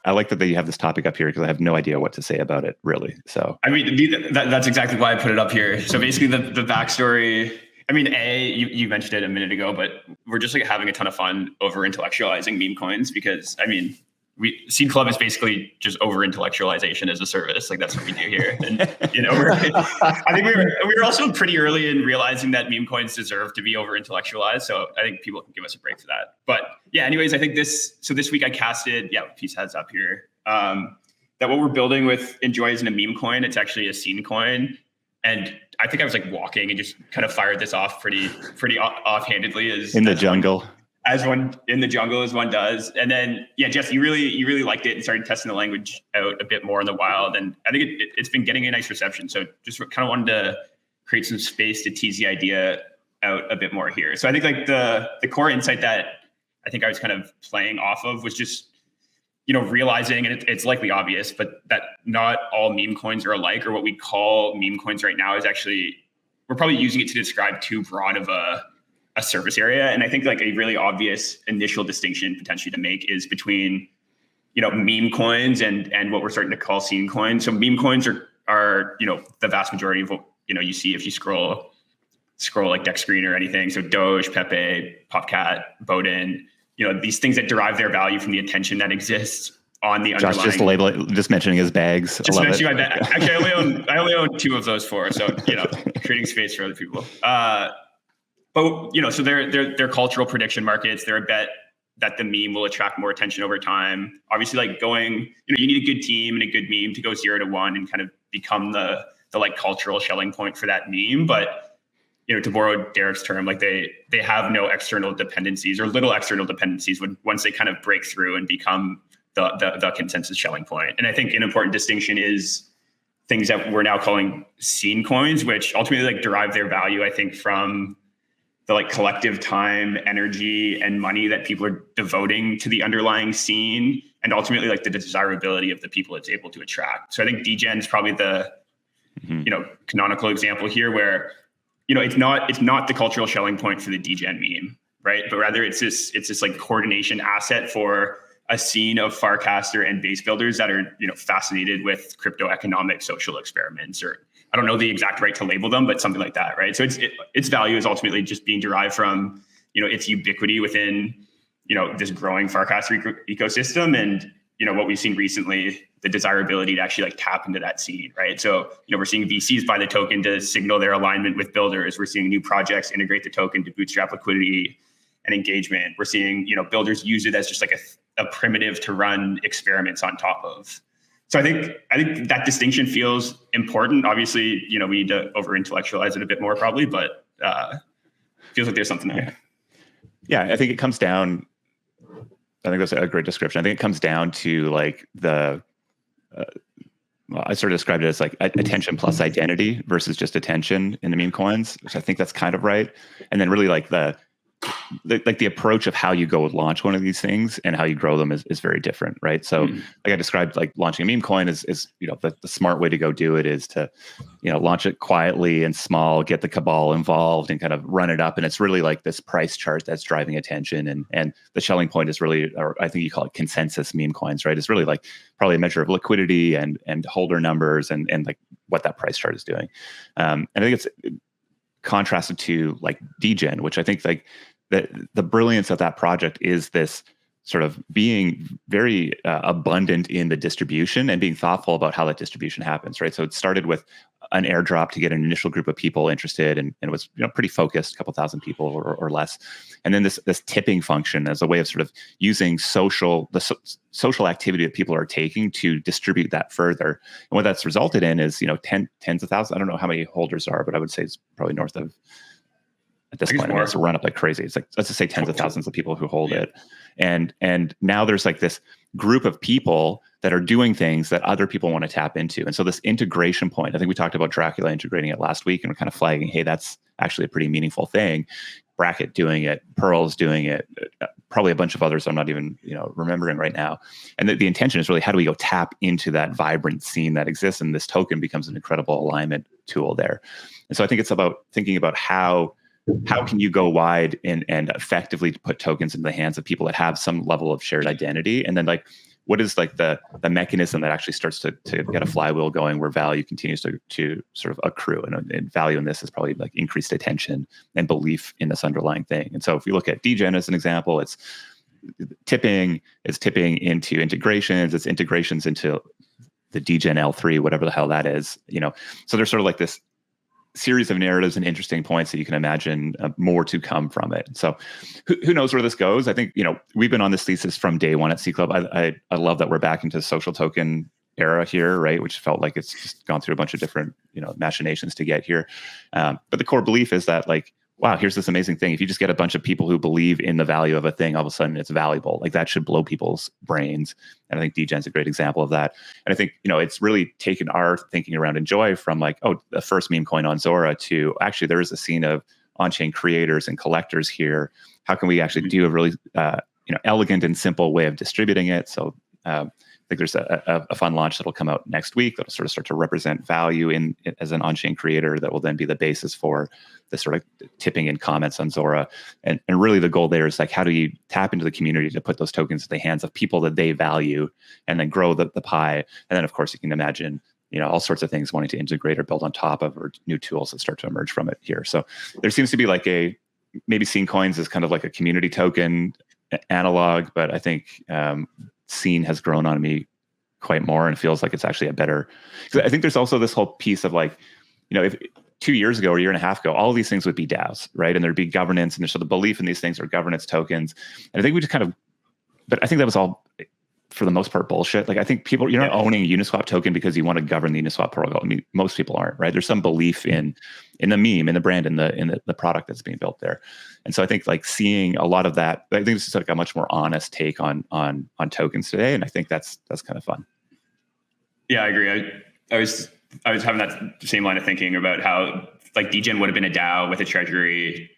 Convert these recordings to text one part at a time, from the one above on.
I like that you have this topic up here because I have no idea what to say about it, really. So I mean, that's exactly why I put it up here. So basically, the backstory. I mean, you mentioned it a minute ago, but we're just like having a ton of fun over intellectualizing meme coins because I mean, Seed Club is basically just over intellectualization as a service. Like that's what we do here. And I think we were also pretty early in realizing that meme coins deserve to be over intellectualized. So I think people can give us a break for that. But yeah, anyways, I think this week I casted, piece heads up here, that what we're building with ENJOY isn't a meme coin. It's actually a scene coin. And I think I was like walking and just kind of fired this off pretty offhandedly as in the jungle. As one in the jungle, as one does. And then, Jess, you really liked it and started testing the language out a bit more in the wild. And I think it's been getting a nice reception. So just kind of wanted to create some space to tease the idea out a bit more here. So I think like the core insight that I think I was kind of playing off of was just, realizing, and it's likely obvious, but that not all meme coins are alike, or what we call meme coins right now is actually, we're probably using it to describe too broad of a surface area. And I think like a really obvious initial distinction potentially to make is between, meme coins and what we're starting to call scene coins. So meme coins are the vast majority of what, you see if you scroll like Deck Screen or anything. So DOGE, PEPE, PopCat, Bowden, these things that derive their value from the attention that exists on the underlying. Just label it, just mentioning his bags. Just mentioning my bag. Actually, I only own 2 of those 4. So, creating space for other people. But so they're cultural prediction markets. They're a bet that the meme will attract more attention over time. Obviously, like going, you need a good team and a good meme to go 0 to 1 and kind of become the like cultural Schelling point for that meme. But to borrow Derek's term, like they have no external dependencies or little external dependencies once they kind of break through and become the consensus Schelling point. And I think an important distinction is things that we're now calling scene coins, which ultimately like derive their value, I think, from the like collective time, energy, and money that people are devoting to the underlying scene, and ultimately like the desirability of the people it's able to attract. So I think DEGEN is probably the canonical example here, where it's not the cultural Schelling point for the DEGEN meme, right? But rather it's this like coordination asset for a scene of Farcaster and base builders that are fascinated with crypto economic social experiments, or I don't know the exact right to label them, but something like that, right? So its value is ultimately just being derived from its ubiquity within this growing Farcaster ecosystem, and what we've seen recently, the desirability to actually like tap into that scene, right? So we're seeing VCs buy the token to signal their alignment with builders. We're seeing new projects integrate the token to bootstrap liquidity and engagement. We're seeing builders use it as just like a primitive to run experiments on top of. So I think that distinction feels important. Obviously, we need to over intellectualize it a bit more probably, but feels like there's something there. Yeah, I think it comes down. I think that's a great description. I think it comes down to like I sort of described it as like attention plus identity versus just attention in the meme coins, which I think that's kind of right. And then really like the approach of how you go launch one of these things and how you grow them is very different, right? So like I described, like launching a meme coin is the smart way to go do it is to launch it quietly and small, get the cabal involved and kind of run it up. And it's really like this price chart that's driving attention, and the Schelling point is really, or I think you call it consensus meme coins, right? It's really like probably a measure of liquidity and holder numbers and like what that price chart is doing. And I think it's contrasted to like DEGEN, which I think like the brilliance of that project is this sort of being very abundant in the distribution and being thoughtful about how that distribution happens, right? So it started with an airdrop to get an initial group of people interested, and it was pretty focused, a couple thousand people or less. And then this tipping function as a way of sort of using social activity that people are taking to distribute that further. And what that's resulted in is tens of thousands. I don't know how many holders are, but I would say it's probably north of, at this point, it's run up like crazy. It's like, let's just say tens of thousands of people who hold it. And now there's like this group of people that are doing things that other people want to tap into. And so this integration point, I think we talked about Dracula integrating it last week, and we're kind of flagging, hey, that's actually a pretty meaningful thing. Bracket doing it, Pearl's doing it, probably a bunch of others I'm not even remembering right now. And the intention is really, how do we go tap into that vibrant scene that exists? And this token becomes an incredible alignment tool there. And so I think it's about thinking about how can you go wide and effectively put tokens into the hands of people that have some level of shared identity, and then like what is like the mechanism that actually starts to get a flywheel going where value continues to sort of accrue, and value in this is probably like increased attention and belief in this underlying thing. And so if you look at DEGEN as an example, it's tipping into integrations, it's integrations into the DEGEN L3, whatever the hell that is, so there's sort of like this series of narratives and interesting points that you can imagine more to come from it. So who knows where this goes? I think, we've been on this thesis from day one at C Club. I love that we're back into social token era here, right? Which felt like it's just gone through a bunch of different, machinations to get here. But the core belief is that like, wow, here's this amazing thing. If you just get a bunch of people who believe in the value of a thing, all of a sudden it's valuable. Like that should blow people's brains. And I think DEGEN's a great example of that. And I think, it's really taken our thinking around Enjoy from like, oh, the first meme coin on Zora to actually there is a scene of on-chain creators and collectors here. How can we actually do a really, elegant and simple way of distributing it? So I think there's a fun launch that'll come out next week that'll sort of start to represent value in as an on-chain creator that will then be the basis for the sort of tipping in comments on Zora. And really the goal there is like, how do you tap into the community to put those tokens in the hands of people that they value and then grow the pie? And then of course you can imagine, all sorts of things wanting to integrate or build on top of, or new tools that start to emerge from it here. So there seems to be like maybe Scenecoins is kind of like a community token analog, but I think Scene has grown on me quite more and feels like it's actually a better, because I think there's also this whole piece of like, if 2 years ago or a year and a half ago, all of these things would be DAOs, right? And there'd be governance, and there's sort of belief in these things are governance tokens. And I think we just but I think that was all for the most part bullshit. Like I think people, you're not owning a Uniswap token because you want to govern the Uniswap protocol. I mean, most people aren't, right? There's some belief in the meme, in the brand, in the product that's being built there. And so I think like seeing a lot of that, I think this is like a much more honest take on tokens today. And I think that's kind of fun. Yeah, I agree. I was having that same line of thinking about how like DEGEN would have been a DAO with a treasury,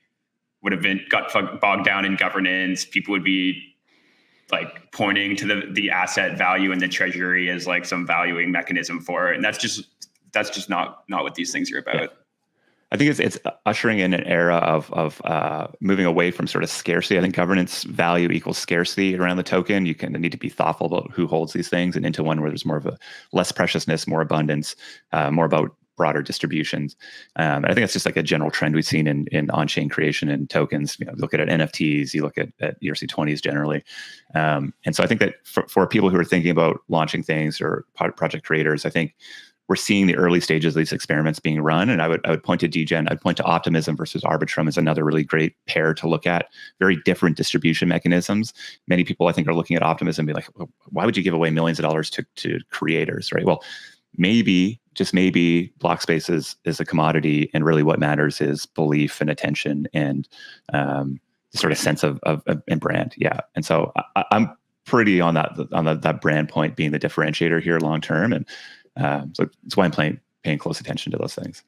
would have got bogged down in governance. People would be like pointing to the asset value in the treasury as like some valuing mechanism for it. And that's just not what these things are about. Yeah. I think it's ushering in an era of moving away from sort of scarcity. I think governance value equals scarcity around the token. You need to be thoughtful about who holds these things, and into one where there's more of a less preciousness, more abundance, more about broader distributions. And I think that's just like a general trend we've seen in on-chain creation and tokens. Look at NFTs, you look at ERC20s generally. And so I think that for people who are thinking about launching things or project creators, I think we're seeing the early stages of these experiments being run. And I would point to DEGEN. I'd point to Optimism versus Arbitrum as another really great pair to look at. Very different distribution mechanisms. Many people, I think, are looking at Optimism and be like, well, why would you give away millions of dollars to creators, right? Well, maybe, just maybe, block space is a commodity, and really what matters is belief and attention and sort of sense of and brand. Yeah. And so I'm pretty on that brand point being the differentiator here long term. And so that's why I'm paying close attention to those things.